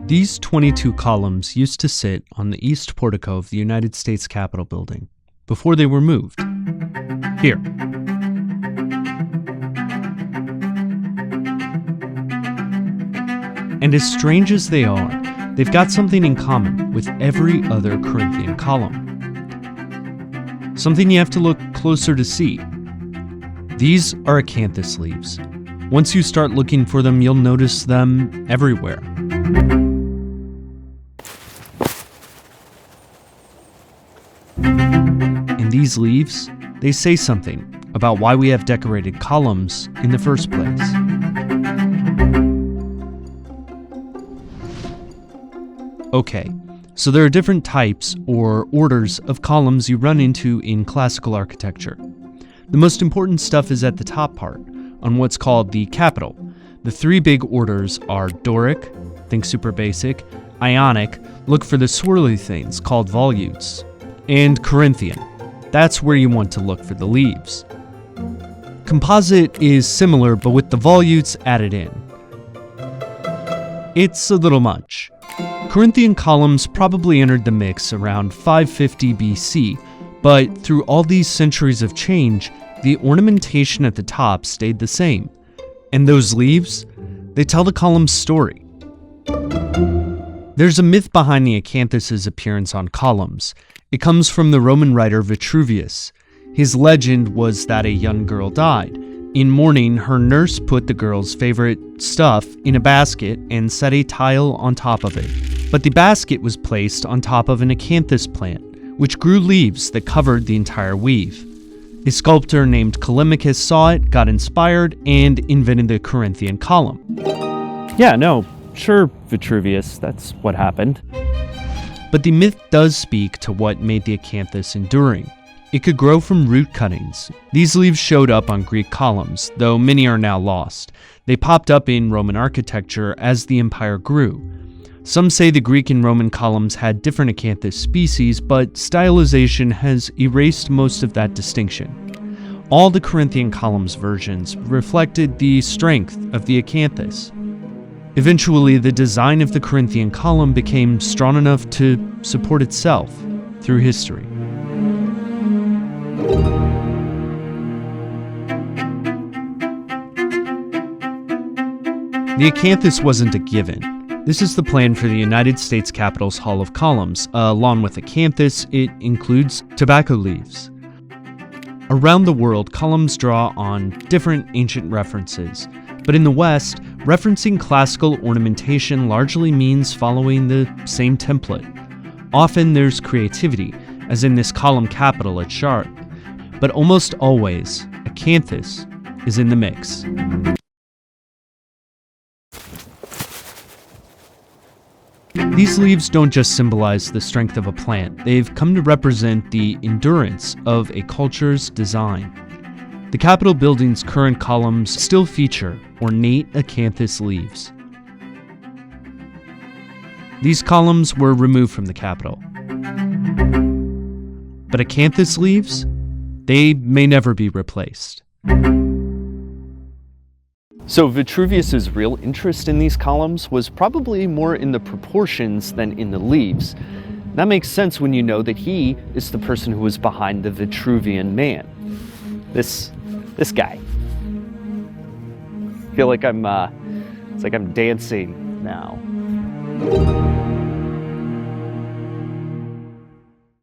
These 22 columns used to sit on the east portico of the United States Capitol building before they were moved. Here. And as strange as they are, they've got something in common with every other Corinthian column. Something you have to look closer to see. These are acanthus leaves. Once you start looking for them, you'll notice them everywhere. And these leaves, they say something about why we have decorated columns in the first place. Okay, so there are different types or orders of columns you run into in classical architecture. The most important stuff is at the top part, on what's called the capital. The three big orders are Doric, think super basic, Ionic, look for the swirly things called volutes, and Corinthian. That's where you want to look for the leaves. Composite is similar, but with the volutes added in. It's a little much. Corinthian columns probably entered the mix around 550 BC, but through all these centuries of change, the ornamentation at the top stayed the same. And those leaves, they tell the column's story. There's a myth behind the acanthus's appearance on columns. It comes from the Roman writer Vitruvius. His legend was that a young girl died. In mourning, her nurse put the girl's favorite stuff in a basket and set a tile on top of it. But the basket was placed on top of an acanthus plant, which grew leaves that covered the entire weave. A sculptor named Callimachus saw it, got inspired, and invented the Corinthian column. Yeah, no, sure, Vitruvius, that's what happened. But the myth does speak to what made the acanthus enduring. It could grow from root cuttings. These leaves showed up on Greek columns, though many are now lost. They popped up in Roman architecture as the empire grew. Some say the Greek and Roman columns had different acanthus species, but stylization has erased most of that distinction. All the Corinthian columns versions reflected the strength of the acanthus. Eventually, the design of the Corinthian column became strong enough to support itself through history. The acanthus wasn't a given. This is the plan for the United States Capitol's Hall of Columns. Along with acanthus, it includes tobacco leaves. Around the world, columns draw on different ancient references, but in the West, referencing classical ornamentation largely means following the same template. Often there's creativity, as in this column capital at Chartres, but almost always, acanthus is in the mix. These leaves don't just symbolize the strength of a plant, they've come to represent the endurance of a culture's design. The Capitol building's current columns still feature ornate acanthus leaves. These columns were removed from the Capitol. But acanthus leaves, they may never be replaced. So Vitruvius's real interest in these columns was probably more in the proportions than in the leaves. That makes sense when you know that he is the person who was behind the Vitruvian man. This guy. I feel like it's like I'm dancing now.